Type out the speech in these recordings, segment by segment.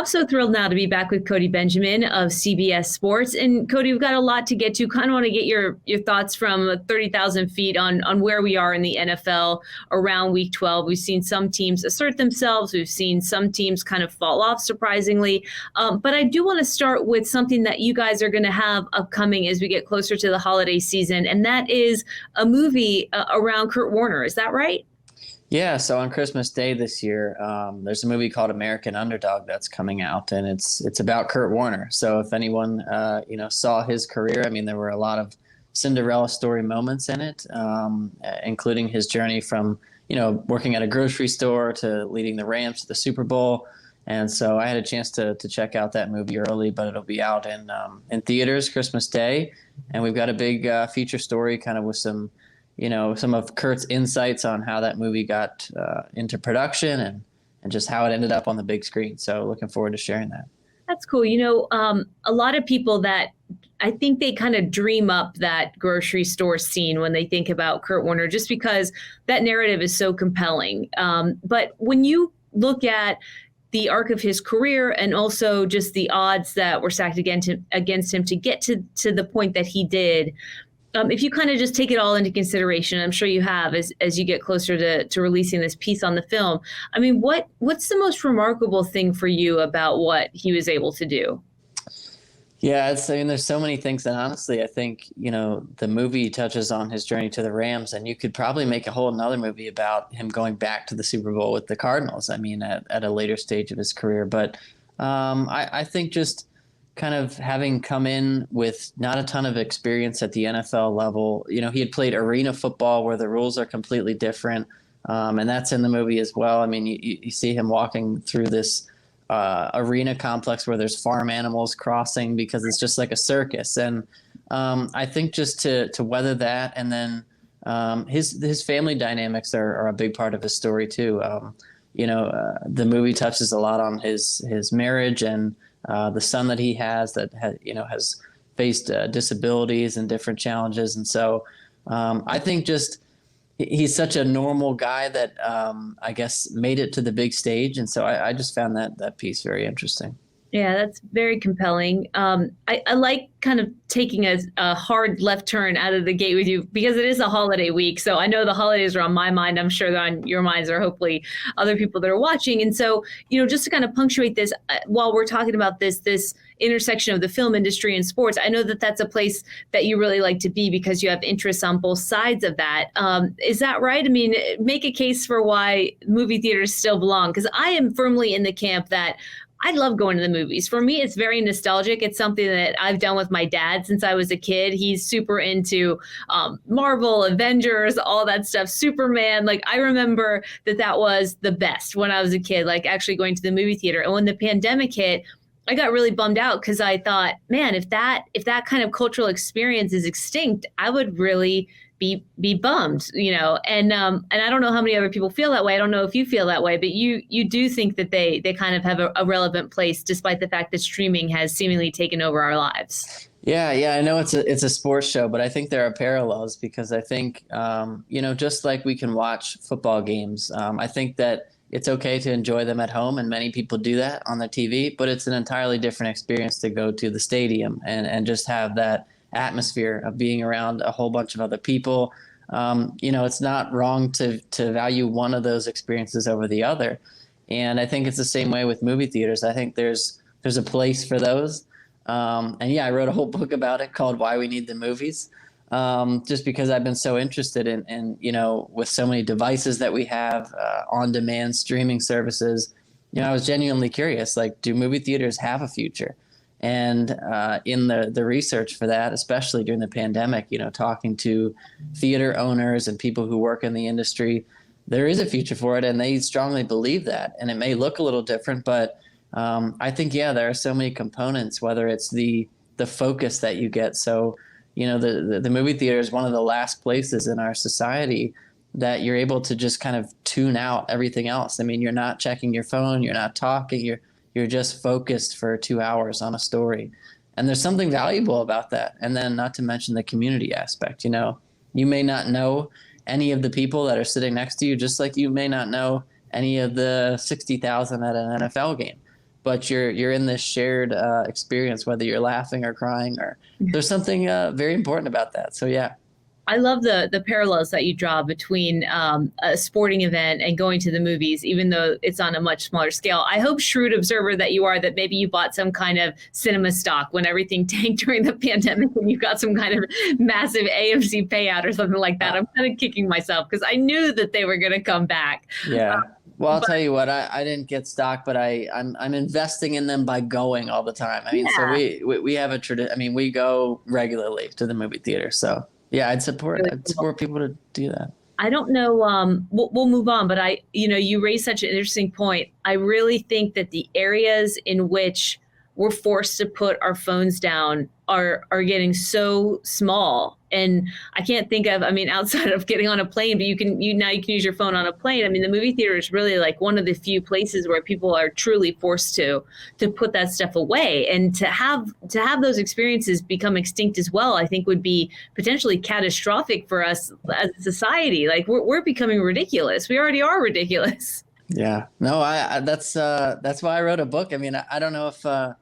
also thrilled now to be back with Cody Benjamin of CBS Sports. And Cody, we've got a lot to get to. Kind of want to get your thoughts from 30,000 feet on where we are in the NFL around Week 12. We've seen some teams assert themselves. We've seen some teams kind of fall off, surprisingly. But I do want to start with something that you guys are going to have upcoming as we get closer to the holiday season, and that is a movie around Kurt Warner. Is that right? Yeah, so on Christmas Day this year, there's a movie called American Underdog that's coming out, and it's about Kurt Warner. So if anyone saw his career, I mean, there were a lot of Cinderella story moments in it, including his journey from working at a grocery store to leading the Rams to the Super Bowl. And so I had a chance to check out that movie early, but it'll be out in theaters Christmas Day, and we've got a big feature story, kind of with some of Kurt's insights on how that movie got into production and just how it ended up on the big screen. So looking forward to sharing that. That's cool. A lot of people that I think they kind of dream up that grocery store scene when they think about Kurt Warner, just because that narrative is so compelling. But when you look at the arc of his career and also just the odds that were stacked against him to get to the point that he did, if you kind of just take it all into consideration, I'm sure you have as you get closer to releasing this piece on the film. I mean, what's the most remarkable thing for you about what he was able to do? Yeah, there's so many things, and honestly, I think the movie touches on his journey to the Rams, and you could probably make a whole another movie about him going back to the Super Bowl with the Cardinals. I mean, at a later stage of his career, but I think just kind of having come in with not a ton of experience at the NFL level. He had played arena football where the rules are completely different, and that's in the movie as well. I mean, you see him walking through this arena complex where there's farm animals crossing because it's just like a circus. And I think just to weather that, and then his family dynamics are a big part of his story too. The movie touches a lot on his marriage and the son that he has that has faced disabilities and different challenges. And so I think just he's such a normal guy that I guess made it to the big stage. And so I just found that piece very interesting. Yeah, that's very compelling. I like kind of taking a hard left turn out of the gate with you because it is a holiday week. So I know the holidays are on my mind. I'm sure they're on your minds, or hopefully other people that are watching. And so, just to kind of punctuate this, while we're talking about this intersection of the film industry and sports, I know that that's a place that you really like to be because you have interests on both sides of that. Is that right? I mean, make a case for why movie theaters still belong, because I am firmly in the camp that I love going to the movies. For me, it's very nostalgic. It's something that I've done with my dad since I was a kid. He's super into Marvel, Avengers, all that stuff, Superman. Like, I remember that was the best when I was a kid, like actually going to the movie theater. And when the pandemic hit, I got really bummed out because I thought, man, if that kind of cultural experience is extinct, I would really be bummed, and I don't know how many other people feel that way. I don't know if you feel that way, but you do think that they kind of have a relevant place, despite the fact that streaming has seemingly taken over our lives. Yeah. I know it's a sports show, but I think there are parallels because I think, just like we can watch football games, I think that it's okay to enjoy them at home, and many people do that on the TV, but it's an entirely different experience to go to the stadium and just have that atmosphere of being around a whole bunch of other people. It's not wrong to value one of those experiences over the other. And I think it's the same way with movie theaters. I think there's a place for those. I wrote a whole book about it called Why We Need the Movies. Just because I've been so interested in with so many devices that we have, on-demand streaming services, I was genuinely curious, like, do movie theaters have a future? And in the research for that, especially during the pandemic, talking to theater owners and people who work in the industry, there is a future for it, and they strongly believe that. And it may look a little different, but I think, there are so many components, whether it's the focus that you get. So, the movie theater is one of the last places in our society that you're able to just kind of tune out everything else. I mean, you're not checking your phone, you're not talking, you're just focused for 2 hours on a story. And there's something valuable about that. And then not to mention the community aspect. You may not know any of the people that are sitting next to you, just like you may not know any of the 60,000 at an NFL game. but you're in this shared experience, whether you're laughing or crying, or there's something very important about that. So yeah. I love the parallels that you draw between a sporting event and going to the movies, even though it's on a much smaller scale. I hope, shrewd observer that you are, that maybe you bought some kind of cinema stock when everything tanked during the pandemic and you got some kind of massive AMC payout or something like that. I'm kind of kicking myself because I knew that they were going to come back. Yeah. Well, I'll tell you what, I didn't get stock, but I'm investing in them by going all the time. I mean, Yeah. So we have a tradition. I mean, we go regularly to the movie theater. So yeah, I'd support people to do that. I don't know. We'll move on, but you raised such an interesting point. I really think that the areas in which we're forced to put our phones down are getting so small. And I can't think of, outside of getting on a plane, but you can use your phone on a plane. I mean, the movie theater is really like one of the few places where people are truly forced to put that stuff away. And to have those experiences become extinct as well, I think would be potentially catastrophic for us as a society. Like we're becoming ridiculous. We already are ridiculous. Yeah, no, that's why I wrote a book. I mean, I don't know if, I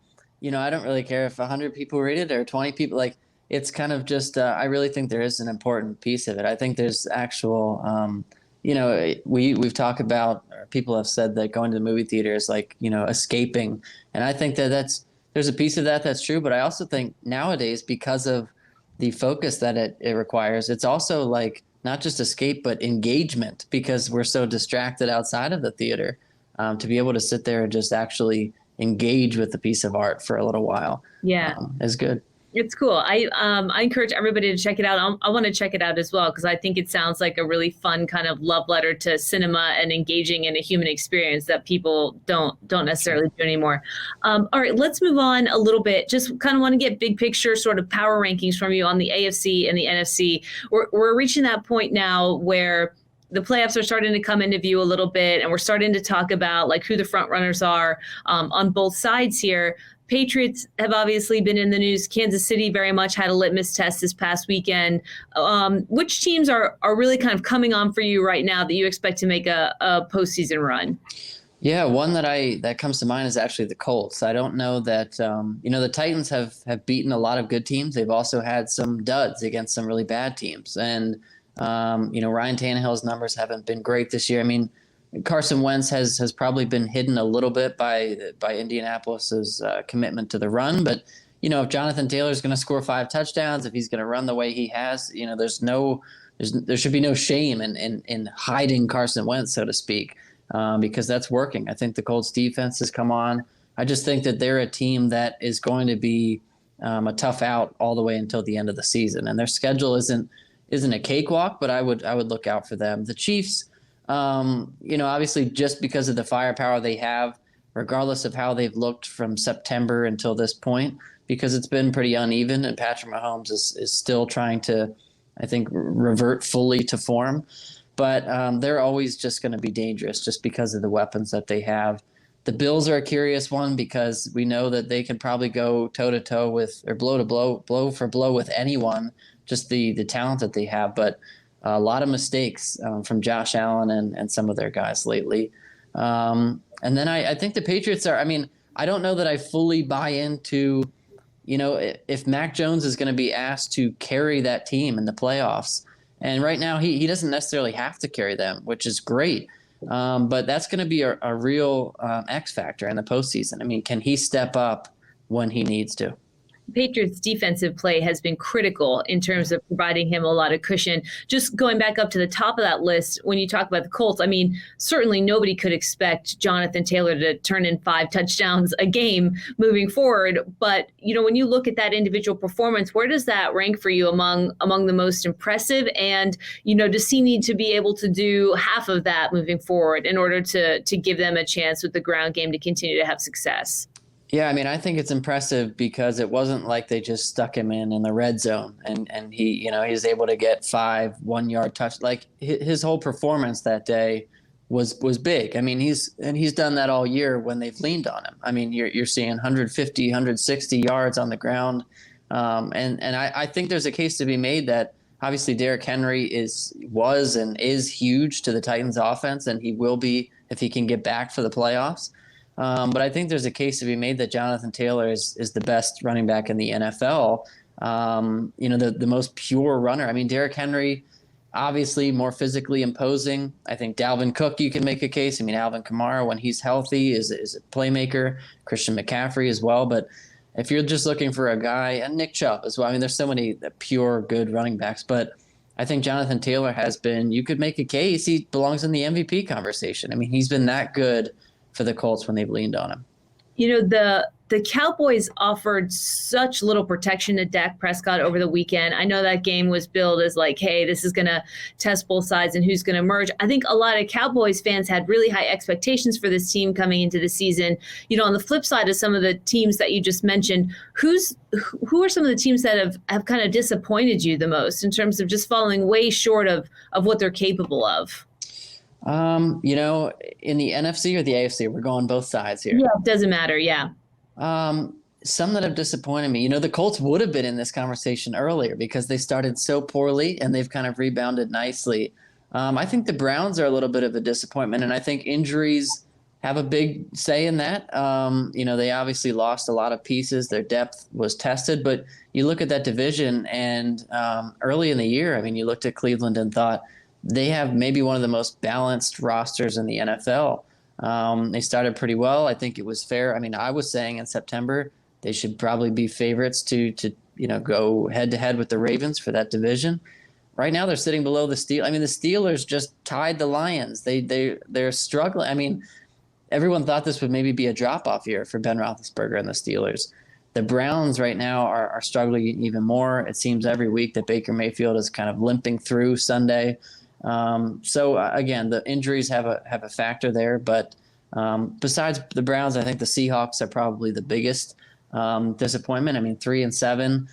don't really care if 100 people read it or 20 people. Like, it's kind of just, I really think there is an important piece of it. I think there's actual, we've talked about, or people have said that going to the movie theater is like, escaping. And I think there's a piece of that that's true. But I also think nowadays, because of the focus that it requires, it's also like not just escape, but engagement, because we're so distracted outside of the theater, to be able to sit there and just actually engage with the piece of art for a little while. Yeah. Is good. It's cool. I encourage everybody to check it out. I want to check it out as well because I think it sounds like a really fun kind of love letter to cinema and engaging in a human experience that people don't necessarily do anymore. All right, let's move on a little bit. Just kind of want to get big picture sort of power rankings from you on the AFC and the NFC. We're reaching that point now where the playoffs are starting to come into view a little bit, and we're starting to talk about like who the front runners are on both sides here. Patriots have obviously been in the news. Kansas City very much had a litmus test this past weekend. Which teams are really kind of coming on for you right now that you expect to make a postseason run? Yeah, one that comes to mind is actually the Colts. I don't know that the Titans have beaten a lot of good teams. They've also had some duds against some really bad teams, and Ryan Tannehill's numbers haven't been great this year. I mean, Carson Wentz has probably been hidden a little bit by Indianapolis's commitment to the run. But, if Jonathan Taylor is going to score 5 touchdowns, if he's going to run the way he has, there should be no shame in hiding Carson Wentz, so to speak, because that's working. I think the Colts defense has come on. I just think that they're a team that is going to be a tough out all the way until the end of the season. And their schedule isn't a cakewalk, but I would look out for them. The Chiefs, obviously just because of the firepower they have, regardless of how they've looked from September until this point, because it's been pretty uneven, and Patrick Mahomes is still trying to, I think, revert fully to form. But they're always just going to be dangerous just because of the weapons that they have. The Bills are a curious one because we know that they can probably go toe-to-toe with, or blow for blow with anyone, just the talent that they have. But a lot of mistakes from Josh Allen and some of their guys lately. And then I think the Patriots are, I don't know that I fully buy into, if Mac Jones is going to be asked to carry that team in the playoffs. And right now he doesn't necessarily have to carry them, which is great. But that's going to be a real X factor in the postseason. Can he step up when he needs to? Patriots defensive play has been critical in terms of providing him a lot of cushion. Just going back up to the top of that list, when you talk about the Colts, certainly nobody could expect Jonathan Taylor to turn in 5 touchdowns a game moving forward. But, when you look at that individual performance, where does that rank for you among the most impressive? And, does he need to be able to do half of that moving forward in order to give them a chance with the ground game to continue to have success? Yeah, I think it's impressive because it wasn't like they just stuck him in the red zone and he was able to get 5 1-yard touch. Like his whole performance that day was big. He's done that all year when they've leaned on him. You're seeing 150, 160 yards on the ground. And I think there's a case to be made that obviously Derrick Henry was and is huge to the Titans offense, and he will be if he can get back for the playoffs. But I think there's a case to be made that Jonathan Taylor is the best running back in the NFL. The most pure runner. I mean, Derrick Henry, obviously more physically imposing. I think Dalvin Cook, you can make a case. I mean, Alvin Kamara, when he's healthy, is a playmaker. Christian McCaffrey as well. But if you're just looking for a guy, and Nick Chubb as well, I mean, there's so many pure good running backs. But I think Jonathan Taylor has been, you could make a case, he belongs in the MVP conversation. I mean, he's been that good for the Colts when they've leaned on him. The Cowboys offered such little protection to Dak Prescott over the weekend. I know that game was billed as like, hey, this is going to test both sides and who's going to emerge. I think a lot of Cowboys fans had really high expectations for this team coming into the season. On the flip side of some of the teams that you just mentioned, who are some of the teams that have kind of disappointed you the most in terms of just falling way short of what they're capable of? In the NFC or the AFC, we're going both sides here. Yeah, it doesn't matter. Yeah. Some that have disappointed me. The Colts would have been in this conversation earlier because they started so poorly and they've kind of rebounded nicely. I think the Browns are a little bit of a disappointment, and I think injuries have a big say in that. They obviously lost a lot of pieces. Their depth was tested, but you look at that division and early in the year, I mean, you looked at Cleveland and thought they have maybe one of the most balanced rosters in the NFL. They started pretty well. I think it was fair. I mean, I was saying in September they should probably be favorites to go head to head with the Ravens for that division. Right now they're sitting below the Steelers. I mean, the Steelers just tied the Lions. They're struggling. I mean, everyone thought this would maybe be a drop-off year for Ben Roethlisberger and the Steelers. The Browns right now are struggling even more. It seems every week that Baker Mayfield is kind of limping through Sunday. Again, the injuries have a factor there, but besides the Browns, I think the Seahawks are probably the biggest disappointment. I mean, 3-7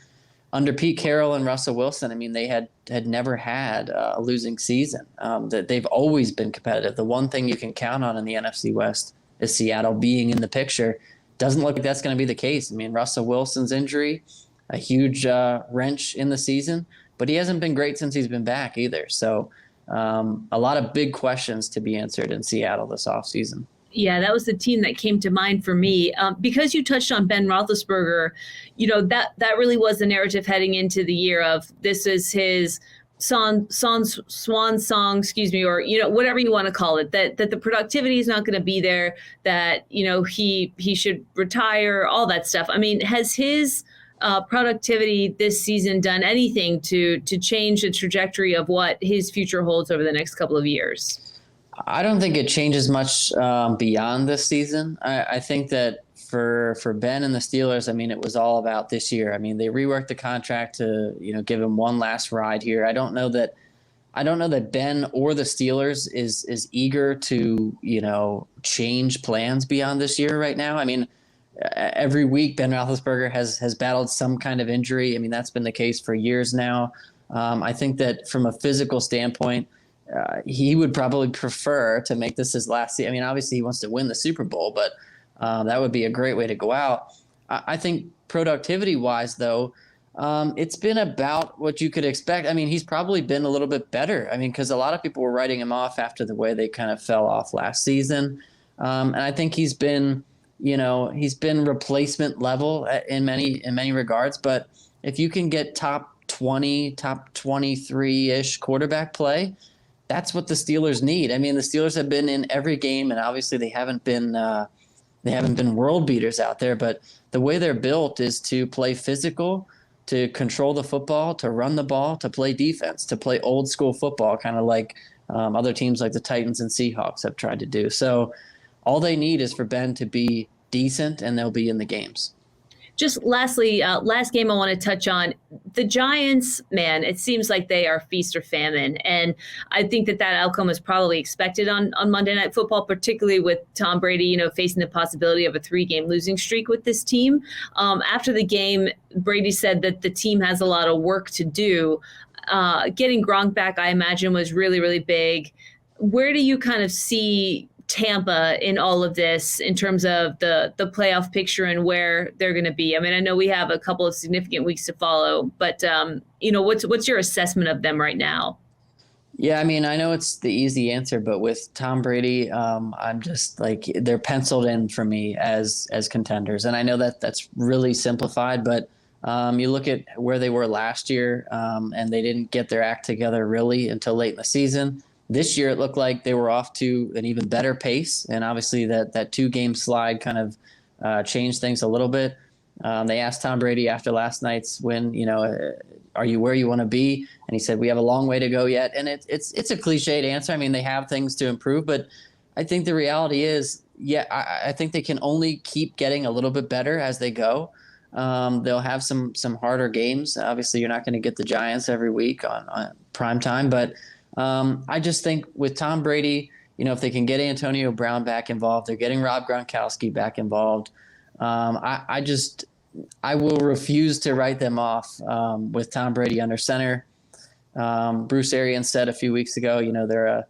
under Pete Carroll and Russell Wilson. I mean, they had never had a losing season. That they've always been competitive. The one thing you can count on in the NFC West is Seattle being in the picture. Doesn't look like that's going to be the case. I mean, Russell Wilson's injury, a huge wrench in the season, but he hasn't been great since he's been back either. So. A lot of big questions to be answered in Seattle this offseason. Yeah, that was the team that came to mind for me. Because you touched on Ben Roethlisberger, that really was the narrative heading into the year of this is his swan song, or, whatever you want to call it, that the productivity is not going to be there, that, he should retire, all that stuff. I mean, has his productivity this season done anything to change the trajectory of what his future holds over the next couple of years? I don't think it changes much beyond this season. I think that for Ben and the Steelers, I mean, it was all about this year. I mean, they reworked the contract to give him one last ride here. I don't know that Ben or the Steelers is eager to change plans beyond this year right now. I mean, every week Ben Roethlisberger has battled some kind of injury. I mean, that's been the case for years now. I think that from a physical standpoint, he would probably prefer to make this his last season. I mean, obviously he wants to win the Super Bowl, but that would be a great way to go out. I think productivity-wise, though, it's been about what you could expect. I mean, he's probably been a little bit better. I mean, because a lot of people were writing him off after the way they kind of fell off last season. And I think he's been replacement level in many regards. But if you can get top 20, top 23-ish quarterback play, that's what the Steelers need. I mean, the Steelers have been in every game, and obviously they haven't been world beaters out there. But the way they're built is to play physical, to control the football, to run the ball, to play defense, to play old school football, kind of like other teams like the Titans and Seahawks have tried to do. So all they need is for Ben to be decent, and they'll be in the games. Just lastly, last game I want to touch on, the Giants, man, it seems like they are feast or famine. And I think that outcome was probably expected on Monday Night Football, particularly with Tom Brady, facing the possibility of a 3-game losing streak with this team. After the game, Brady said that the team has a lot of work to do. Getting Gronk back, I imagine, was really, really big. Where do you kind of see Tampa in all of this in terms of the playoff picture and where they're going to be? I mean, I know we have a couple of significant weeks to follow, but what's your assessment of them right now? Yeah, I mean, I know it's the easy answer, but with Tom Brady, I'm just like they're penciled in for me as contenders, and I know that that's really simplified, but you look at where they were last year, and they didn't get their act together really until late in the season. This year, it looked like they were off to an even better pace, and obviously that 2 game slide kind of changed things a little bit. They asked Tom Brady after last night's win, are you where you want to be? And he said, we have a long way to go yet. And it's a cliched answer. I mean, they have things to improve, but I think the reality is, yeah, I think they can only keep getting a little bit better as they go. They'll have some harder games. Obviously, you're not going to get the Giants every week on prime time, but I just think with Tom Brady, if they can get Antonio Brown back involved, they're getting Rob Gronkowski back involved. I will refuse to write them off with Tom Brady under center. Bruce Arians said a few weeks ago,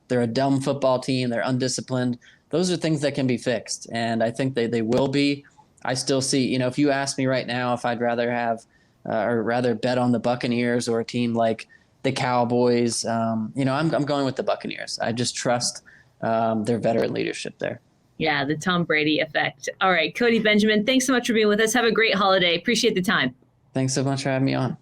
they're a dumb football team. They're undisciplined. Those are things that can be fixed, and I think they will be. I still see, if you ask me right now if I'd rather have or rather bet on the Buccaneers or a team like the Cowboys, I'm going with the Buccaneers. I just trust their veteran leadership there. Yeah, the Tom Brady effect. All right, Cody Benjamin, thanks so much for being with us. Have a great holiday. Appreciate the time. Thanks so much for having me on.